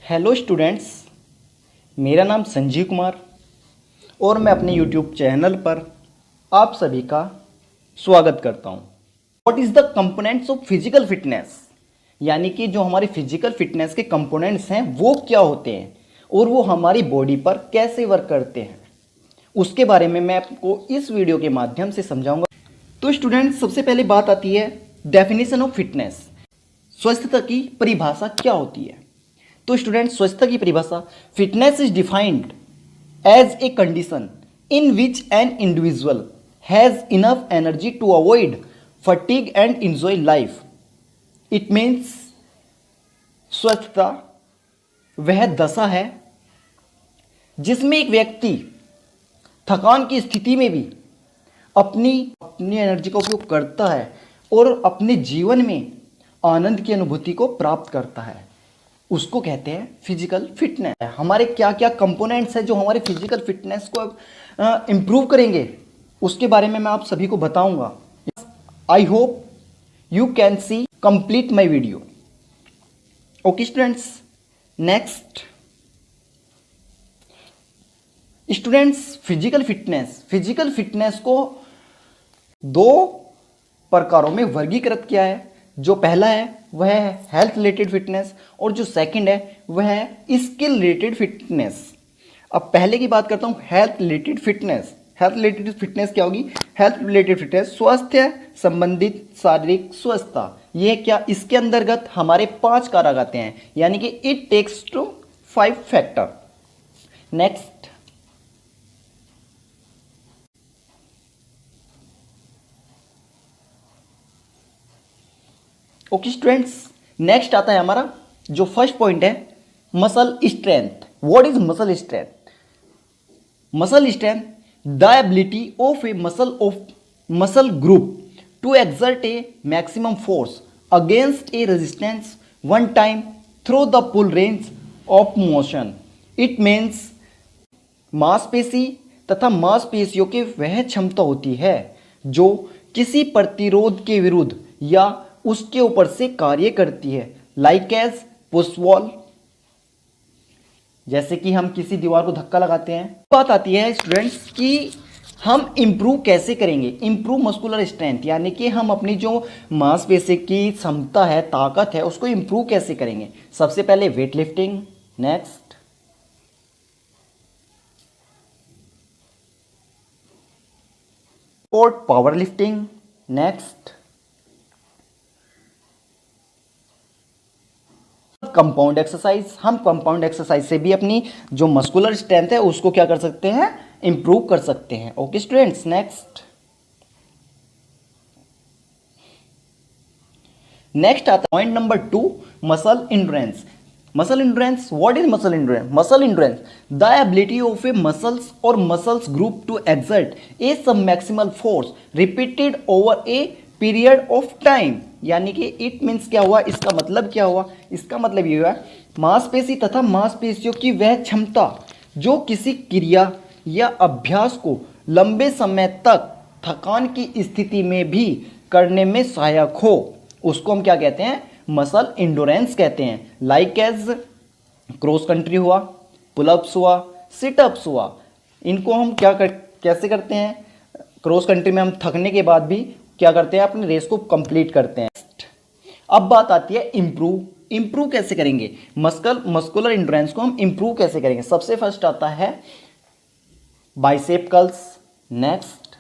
Hello students, मेरा नाम संजीव कुमार और मैं अपने यूट्यूब चैनल पर आप सभी का स्वागत करता हूं। What is the components of physical fitness, यानी कि जो हमारी फिजिकल फिटनेस के कंपोनेंट्स हैं वो क्या होते हैं और वो हमारी बॉडी पर कैसे वर्क करते हैं, उसके बारे में मैं आपको इस वीडियो के माध्यम से समझाऊंगा। तो स्टूडेंट्स, सबसे पहले बात आती है डेफिनेशन ऑफ फिटनेस। स्वस्थता की परिभाषा क्या होती है? तो स्टूडेंट, स्वस्थता की परिभाषा, fitness is defined as a condition in which an individual has enough energy to avoid fatigue and enjoy life. It means स्वस्थता वह दशा है जिसमें एक व्यक्ति थकान की स्थिति में भी अपनी एनर्जी का उपयोग करता है और अपने जीवन में आनंद की अनुभूति को प्राप्त करता है, उसको कहते हैं फिजिकल फिटनेस। हमारे क्या क्या कंपोनेंट्स हैं जो हमारे फिजिकल फिटनेस को इम्प्रूव करेंगे, उसके बारे में मैं आप सभी को बताऊंगा। I hope you can see complete my video. Okay students, next students, physical fitness को दो प्रकारों में वर्गीकृत किया है। जो पहला है वह है हेल्थ रिलेटेड फिटनेस और जो सेकंड है वह है स्किल रिलेटेड फिटनेस। अब पहले की बात करता हूं, health related fitness. Health related fitness क्या होगी? हेल्थ रिलेटेड फिटनेस स्वास्थ्य संबंधित शारीरिक स्वस्थता। यह क्या, इसके अंतर्गत हमारे 5 कारक आते हैं, यानी कि it takes to 5 factor. Next okay students, next आता है हमारा जो फर्स्ट पॉइंट है muscle strength. What is muscle strength? Muscle strength, the ability of a muscle group to exert a maximum force against a resistance one time through the full range of motion. It means मांसपेशी तथा मांसपेशियों की वह क्षमता होती है जो किसी प्रतिरोध के विरुद्ध या उसके ऊपर से कार्य करती है, लाइक एज पुश वॉल, जैसे कि हम किसी दीवार को धक्का लगाते हैं। बात आती है स्टूडेंट्स कि हम इंप्रूव कैसे करेंगे, इंप्रूव मस्कुलर स्ट्रेंथ, यानी कि हम अपनी जो मांसपेशी की क्षमता है, ताकत है, उसको इंप्रूव कैसे करेंगे। सबसे पहले वेट लिफ्टिंग, नेक्स्ट और power lifting, next compound exercise. हम कंपाउंड एक्सरसाइज से भी अपनी जो मस्कुलर स्ट्रेंथ है उसको क्या कर सकते हैं, इंप्रूव कर सकते हैं। ओके स्टूडेंट्स, नेक्स्ट आता है point number 2, muscle endurance. Muscle endurance, what is muscle endurance? Muscle endurance, the ability of a muscles और muscles group to exert a some maximal force repeated over a period of time. यानी कि it means क्या हुआ, इसका मतलब क्या हुआ? इसका मतलब ये हुआ मांसपेशी तथा मांसपेशियों की वह क्षमता जो किसी क्रिया या अभ्यास को लंबे समय तक थकान की स्थिति में भी करने में सहायक हो, उसको हम क्या कहते हैं? मसल इंड्योरेंस कहते हैं। लाइक एज क्रॉस कंट्री हुआ, पुलअप्स हुआ, सिटअप्स हुआ। इनको हम कैसे करते हैं? क्रॉस कंट्री में हम थकने के बाद भी क्या करते हैं, अपनी रेस को कंप्लीट करते हैं। अब बात आती है इंप्रूव कैसे करेंगे, मस्कुलर इंड्योरेंस को हम इंप्रूव कैसे करेंगे। सबसे फर्स्ट आता है bicep curls. Next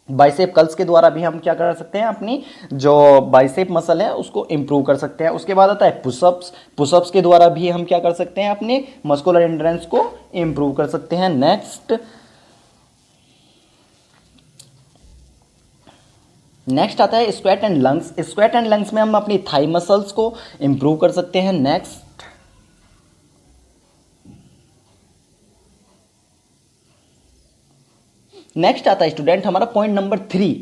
bicep curls के द्वारा भी हम क्या कर सकते हैं, अपनी जो बाइसेप मसल है उसको इंप्रूव कर सकते हैं। उसके बाद आता है पुशअप्स के द्वारा भी हम क्या कर सकते हैं, अपने मस्कुलर इंड्योरेंस को इंप्रूव कर सकते हैं। नेक्स्ट आता है squat and lungs. Squat and lungs में हम अपनी थाई मसल्स को इंप्रूव कर सकते हैं। नेक्स्ट आता है स्टूडेंट हमारा point number 3,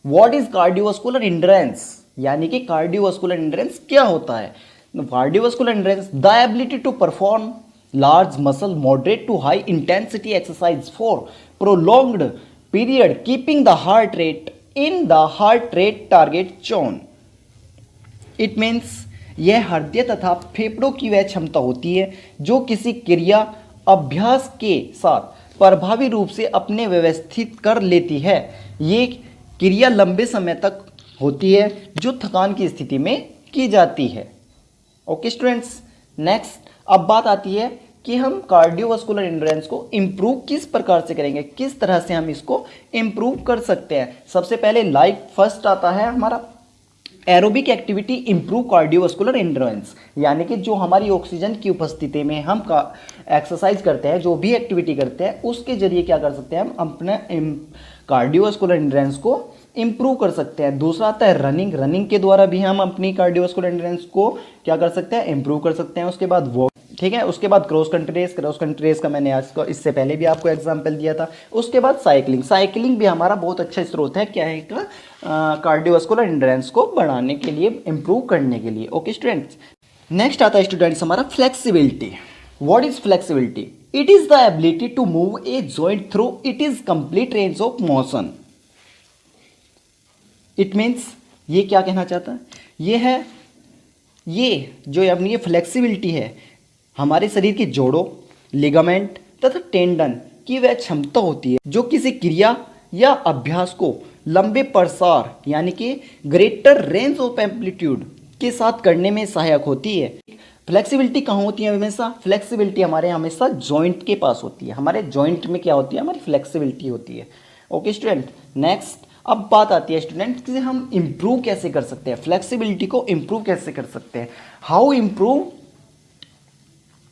what is cardiovascular endurance, यानी कि कार्डियोवास्कुलर इंड्योरेंस क्या होता है? Cardiovascular endurance, the ability to perform large muscle moderate to high intensity exercise for prolonged period keeping the heart rate in the heart rate target zone. It means यह हृदय तथा फेफड़ों की वह क्षमता होती है जो किसी क्रिया अभ्यास के साथ प्रभावी रूप से अपने व्यवस्थित कर लेती है। ये क्रिया लंबे समय तक होती है जो थकान की स्थिति में की जाती है। ओके स्टूडेंट्स, नेक्स्ट अब बात आती है कि हम कार्डियोवास्कुलर एंड्योरेंस को इम्प्रूव किस प्रकार से करेंगे, किस तरह से हम इसको इम्प्रूव कर सकते हैं। सबसे पहले फर्स्ट आता है हमारा aerobic activity improve cardiovascular endurance, यानी कि जो हमारी ऑक्सीजन की उपस्थिति में हम एक्सरसाइज करते हैं, जो भी एक्टिविटी करते हैं, उसके जरिए क्या कर सकते हैं, हम अपने कार्डियोवास्कुलर एंड्योरेंस को इम्प्रूव कर सकते हैं। दूसरा आता है रनिंग के द्वारा भी हम अपनी कार्डियोवास्कुलर एंड्योरेंस को क्या कर सकते हैं, इम्प्रूव कर सकते हैं। उसके बाद वॉक, ठीक है, उसके बाद क्रॉस कंट्री रेस का मैंने आज इससे पहले भी आपको एग्जांपल दिया था। उसके बाद साइकिलिंग भी हमारा बहुत अच्छा स्रोत है क्या है का कार्डियोवास्कुलर एंड्योरेंस को बढ़ाने के लिए, इम्प्रूव करने के लिए। ओके स्टूडेंट्स, नेक्स्ट आता है स्टूडेंट्स हमारा flexibility. What is flexibility? It is the ability to move a joint through it is complete range of motion. It means, ये क्या कहना चाहता है, ये जो अपनी ये फ्लेक्सिबिलिटी है, हमारे शरीर के जोड़ों, लिगामेंट तथा टेंडन की वह क्षमता होती है जो किसी क्रिया या अभ्यास को लंबे प्रसार यानी कि ग्रेटर रेंज ऑफ एम्पलीट्यूड के साथ करने में सहायक होती है। फ्लेक्सिबिलिटी कहाँ होती है? हमेशा फ्लेक्सिबिलिटी हमारे हमेशा जॉइंट के पास होती है। हमारे जॉइंट में क्या होती है? हमारी फ्लेक्सिबिलिटी होती है। ओके स्टूडेंट, नेक्स्ट अब बात आती है स्टूडेंट कि हम इम्प्रूव कैसे कर सकते हैं, फ्लेक्सिबिलिटी को इम्प्रूव कैसे कर सकते हैं। How improve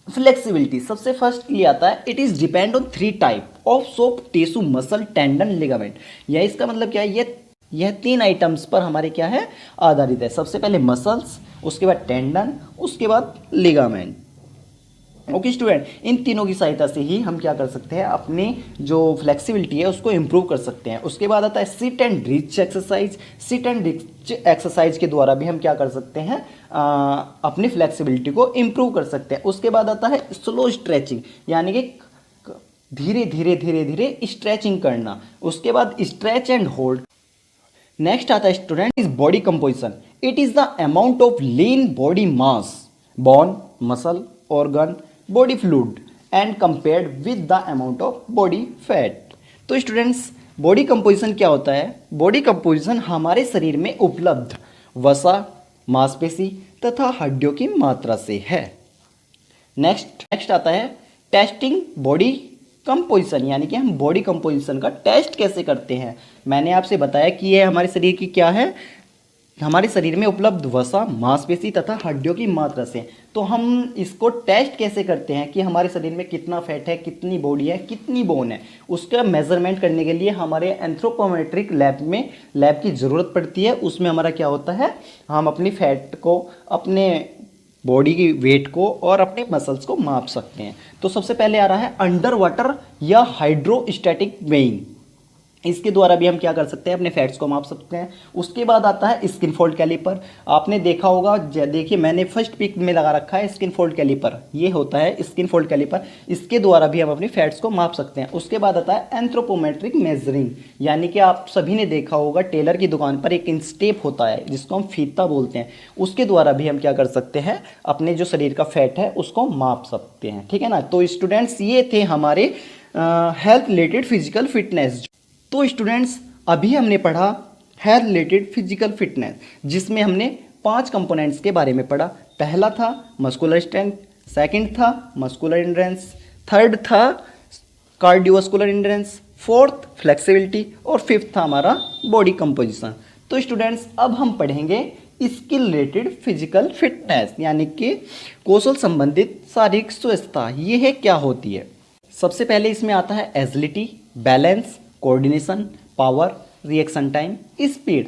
flexibility? सबसे फर्स्ट लिए आता है it is depend on 3 type of soft tissue, muscle, tendon, ligament. यह इसका मतलब क्या है, यह 3 आइटम्स पर हमारे क्या है, आधारित है। सबसे पहले मसल्स, उसके बाद टेंडन, उसके बाद लिगामेंट। ओके स्टूडेंट, इन तीनों की सहायता से ही हम क्या कर सकते हैं, अपनी जो फ्लेक्सिबिलिटी है उसको इम्प्रूव कर सकते हैं। उसके बाद आता है sit and rich exercise. Sit and rich exercise के द्वारा भी हम क्या कर सकते हैं, अपनी फ्लेक्सिबिलिटी को इम्प्रूव कर सकते हैं। उसके बाद आता है स्लो स्ट्रेचिंग, यानी कि धीरे धीरे स्ट्रेचिंग करना। उसके बाद स्ट्रेच एंड होल्ड। नेक्स्ट आता है student is body composition. It is the amount of lean body mass, bone, muscle, organ, body fluid and compared with the amount of body fat. तो स्टूडेंट्स, बॉडी कंपोजिशन क्या होता है? Body composition हमारे शरीर में उपलब्ध वसा, मांसपेशी तथा हड्डियों की मात्रा से है। नेक्स्ट आता है टेस्टिंग बॉडी कंपोजिशन, यानी कि हम बॉडी कंपोजिशन का टेस्ट कैसे करते हैं। मैंने आपसे बताया कि यह हमारे शरीर की क्या है, हमारे शरीर में उपलब्ध वसा, मांसपेशी तथा हड्डियों की मात्रा से। तो हम इसको टेस्ट कैसे करते हैं कि हमारे शरीर में कितना फैट है, कितनी बॉडी है, कितनी बोन है। उसका मेजरमेंट करने के लिए हमारे एंथ्रोपोमेट्रिक लैब की ज़रूरत पड़ती है। उसमें हमारा क्या होता है, हम अपनी फैट को, अपने बॉडी की वेट को और अपने मसल्स को माप सकते हैं। तो सबसे पहले आ रहा है अंडर वाटर या हाइड्रोस्टैटिक वेइंग। इसके द्वारा भी हम क्या कर सकते हैं, अपने फैट्स को माप सकते हैं। उसके बाद आता है स्किन फोल्ड कैलिपर। आपने देखा होगा, देखिए मैंने फर्स्ट पिक में लगा रखा है स्किन फोल्ड कैलिपर। ये होता है स्किन फोल्ड कैलिपर, इसके द्वारा भी हम अपनी फैट्स को माप सकते हैं। उसके बाद आता है एंथ्रोपोमेट्रिक मेजरिंग, यानी कि आप सभी ने देखा होगा टेलर की दुकान पर एक इंस्टेप होता है जिसको हम फीता बोलते हैं। उसके द्वारा भी हम क्या कर सकते हैं, अपने जो शरीर का फैट है उसको माप सकते हैं। ठीक है ना। तो स्टूडेंट्स, ये थे हमारे हेल्थ रिलेटेड फिजिकल फिटनेस। तो स्टूडेंट्स, अभी हमने पढ़ा हेल्थ रिलेटेड फिजिकल फिटनेस, जिसमें हमने 5 कंपोनेंट्स के बारे में पढ़ा। पहला था मस्कुलर स्ट्रेंथ, सेकंड था मस्कुलर एंड्योरेंस, थर्ड था कार्डियोवास्कुलर एंड्योरेंस, फोर्थ फ्लेक्सिबिलिटी और फिफ्थ था हमारा बॉडी कंपोजिशन। तो स्टूडेंट्स, अब हम पढ़ेंगे स्किल रिलेटेड फिजिकल फिटनेस, यानी कि कौशल संबंधित शारीरिक स्वस्थता। ये है क्या होती है। सबसे पहले इसमें आता है agility, balance, coordination, power, reaction time, speed.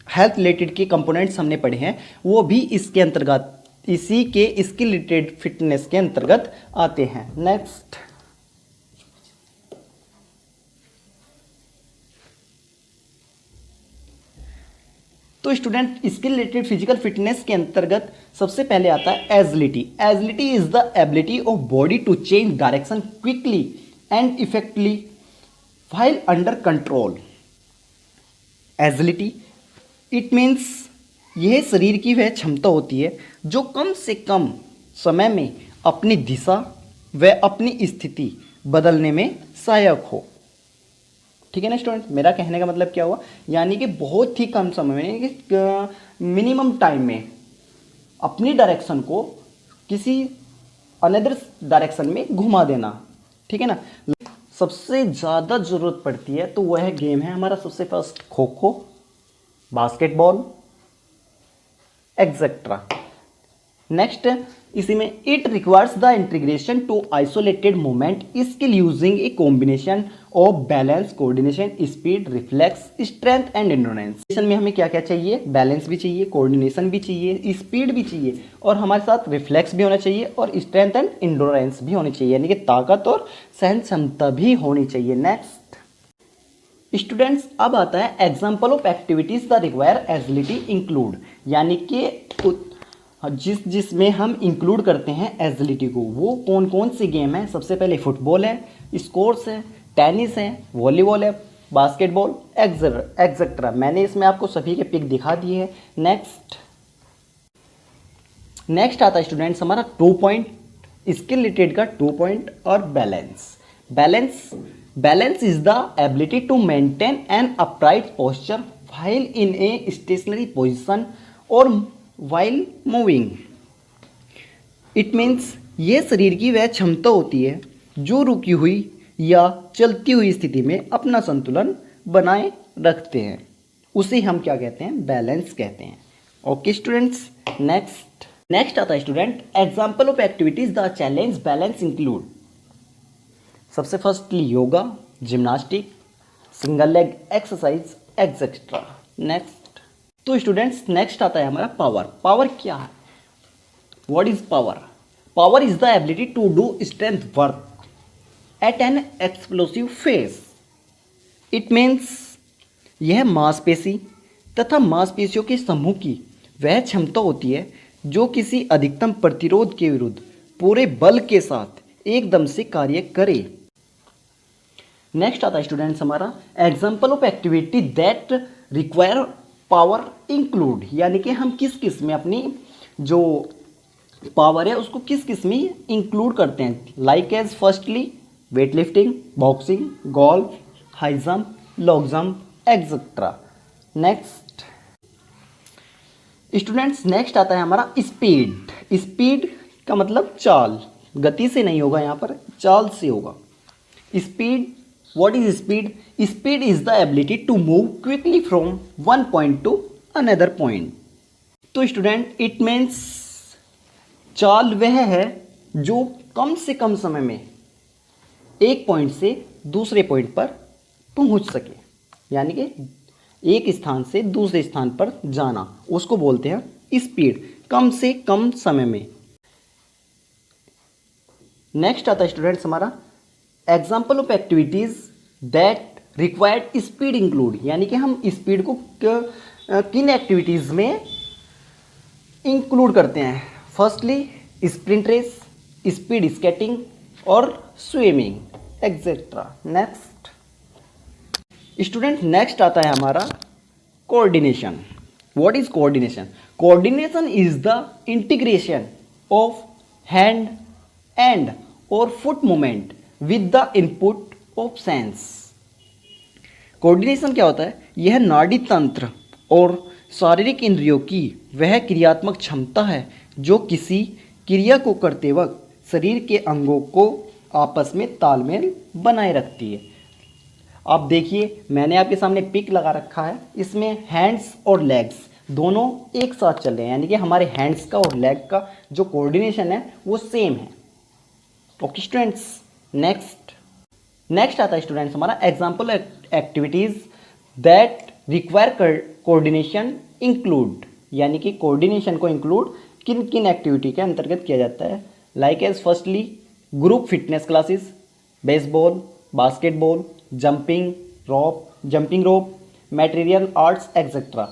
Health related के कंपोनेंट्स हमने पढ़े हैं, वो भी इसके अंतर्गत, इसी के स्किल रिलेटेड फिटनेस के अंतर्गत आते हैं। नेक्स्ट, तो student, skill related physical fitness के अंतर्गत सबसे पहले आता है agility. Agility is the ability of body to change direction quickly and effectively while under control। Agility, it means यह शरीर की वह क्षमता होती है जो कम से कम समय में अपनी दिशा व अपनी स्थिति बदलने में सहायक हो। ठीक है ना स्टूडेंट, मेरा कहने का मतलब क्या हुआ, यानी कि बहुत ही कम समय में, यानी कि मिनिमम टाइम में अपनी डायरेक्शन को किसी अनदर डायरेक्शन में घुमा देना। ठीक है ना। सबसे ज़्यादा ज़रूरत पड़ती है तो वह गेम है हमारा सबसे first kho kho, basketball etcetera. Next इसी में it requires the integration to isolated movement skill using a combination of balance, coordination, speed, reflex, strength and endurance. में हमें क्या क्या चाहिए, बैलेंस भी चाहिए, कोऑर्डिनेशन भी चाहिए, स्पीड भी चाहिए और हमारे साथ रिफ्लेक्स भी होना चाहिए और स्ट्रेंथ एंड एंड्योरेंस भी होनी चाहिए, यानी कि ताकत और सहन क्षमता भी होनी चाहिए। नेक्स्ट स्टूडेंट्स, अब आता है example of activities the require agility include, यानी कि जिसमें हम इंक्लूड करते हैं एजिलिटी को, वो कौन कौन से गेम हैं। सबसे पहले फुटबॉल है, स्कोर्स है, टेनिस है, वॉलीबॉल है, बास्केटबॉल एक्सेट्रा। मैंने इसमें आपको सभी के पिक दिखा दिए हैं। नेक्स्ट आता है स्टूडेंट्स हमारा 2 पॉइंट, इसके रिलेटेड का 2 पॉइंट और balance is the ability to maintain an upright posture while in a stationary position और वाइल मूविंग। इट मीन्स ये शरीर की वह क्षमता होती है जो रुकी हुई या चलती हुई स्थिति में अपना संतुलन बनाए रखते हैं, उसे हम क्या कहते हैं, बैलेंस कहते हैं। ओके स्टूडेंट्स, नेक्स्ट आता है student example of activities the challenge balance include. सबसे firstly yoga, gymnastic, single leg exercise etcetera. Next तो स्टूडेंट्स नेक्स्ट आता है हमारा पावर क्या है, what is power is the ability to do strength work at an explosive pace. It means यह मांसपेशी तथा मांसपेशियों के समूह की वह क्षमता होती है जो किसी अधिकतम प्रतिरोध के विरुद्ध पूरे बल के साथ एकदम से कार्य करे। नेक्स्ट आता है स्टूडेंट्स हमारा example of activity that require power include, यानी कि हम किस किस में अपनी जो पावर है उसको किस किस में इंक्लूड करते हैं। Like as firstly weight lifting, boxing, golf, high jump, long jump etcetera. Next students next आता है हमारा स्पीड का मतलब चाल, गति से नहीं होगा, यहाँ पर चाल से होगा। Speed, what is speed? Speed is the ability to move quickly from one point to another point. तो स्टूडेंट इट मीन्स चाल वह है जो कम से कम समय में एक पॉइंट से दूसरे पॉइंट पर पहुंच सके, यानी कि एक स्थान से दूसरे स्थान पर जाना, उसको बोलते हैं स्पीड, कम से कम समय में। नेक्स्ट आता है स्टूडेंट्स हमारा example of activities that required speed include, यानी कि हम स्पीड को किन एक्टिविटीज में इंक्लूड करते हैं। Firstly sprint race, speed skating और swimming etcetera. Next student next आता है हमारा coordination. What is coordination? Coordination is the integration of hand and और foot movement with the input of sense. Coordination क्या होता है? यह नाड़ी तंत्र और शारीरिक इंद्रियों की वह क्रियात्मक क्षमता है जो किसी क्रिया को करते वक्त शरीर के अंगों को आपस में तालमेल बनाए रखती है। आप देखिए मैंने आपके सामने पिक लगा रखा है, इसमें हैंड्स और लेग्स दोनों एक साथ चल रहे हैं, यानी कि हमारे हैंड्स का और लेग का जो कोऑर्डिनेशन है वो सेम है। ओके स्टूडेंट्स, नेक्स्ट आता है स्टूडेंट्स हमारा example activities that require coordination include, यानी कि कोऑर्डिनेशन को इंक्लूड किन किन एक्टिविटी के अंतर्गत किया जाता है। Like as firstly group fitness classes, baseball, basketball, jumping rope, material arts etcetera.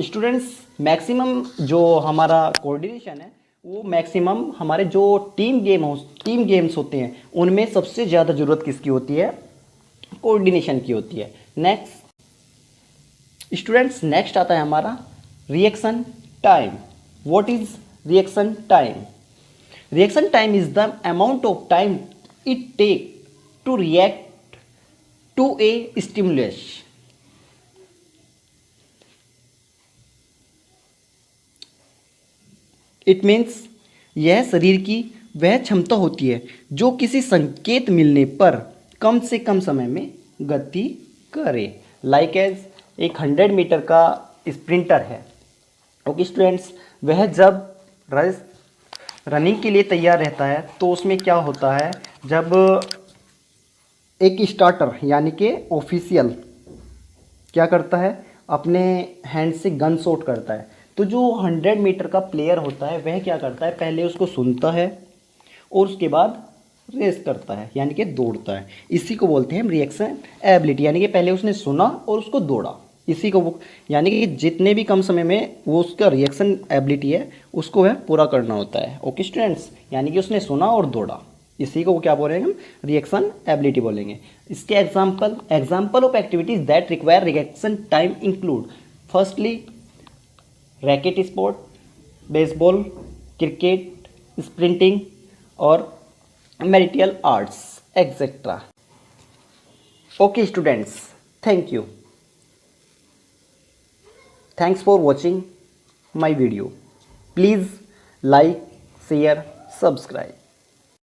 Students maximum जो हमारा कोऑर्डिनेशन है वो मैक्सिमम हमारे जो टीम गेम्स होते हैं उनमें सबसे ज़्यादा ज़रूरत किसकी होती है? कोऑर्डिनेशन की होती है। नेक्स्ट स्टूडेंट्स नेक्स्ट आता है हमारा reaction time. What is Reaction time. Reaction time is the amount of time it takes to react to a stimulus. It means यह शरीर की वह क्षमता होती है जो किसी संकेत मिलने पर कम से कम समय में गति करे। लाइक एज एक 100 मीटर का स्प्रिंटर है, ओके स्टूडेंट्स, वह जब रनिंग के लिए तैयार रहता है तो उसमें क्या होता है, जब एक स्टार्टर यानी कि ऑफिशियल क्या करता है, अपने हैंड से गन शॉट करता है, तो जो 100 मीटर का प्लेयर होता है वह क्या करता है, पहले उसको सुनता है और उसके बाद रेस करता है यानी कि दौड़ता है। इसी को बोलते हैं रिएक्शन एबिलिटी, यानी कि पहले उसने सुना और उसको दौड़ा। इसी को वो यानी कि जितने भी कम समय में वो उसका रिएक्शन एबिलिटी है उसको वह पूरा करना होता है। ओके स्टूडेंट्स, यानी कि उसने सुना और दौड़ा, इसी को क्या बोलेंगे हम, रिएक्शन एबिलिटी बोलेंगे। इसके example of activities that require reaction time include firstly racket sport, baseball, cricket, sprinting और martial arts etcetera. Okay students, thank you. Thanks for watching my video. Please like, share, subscribe.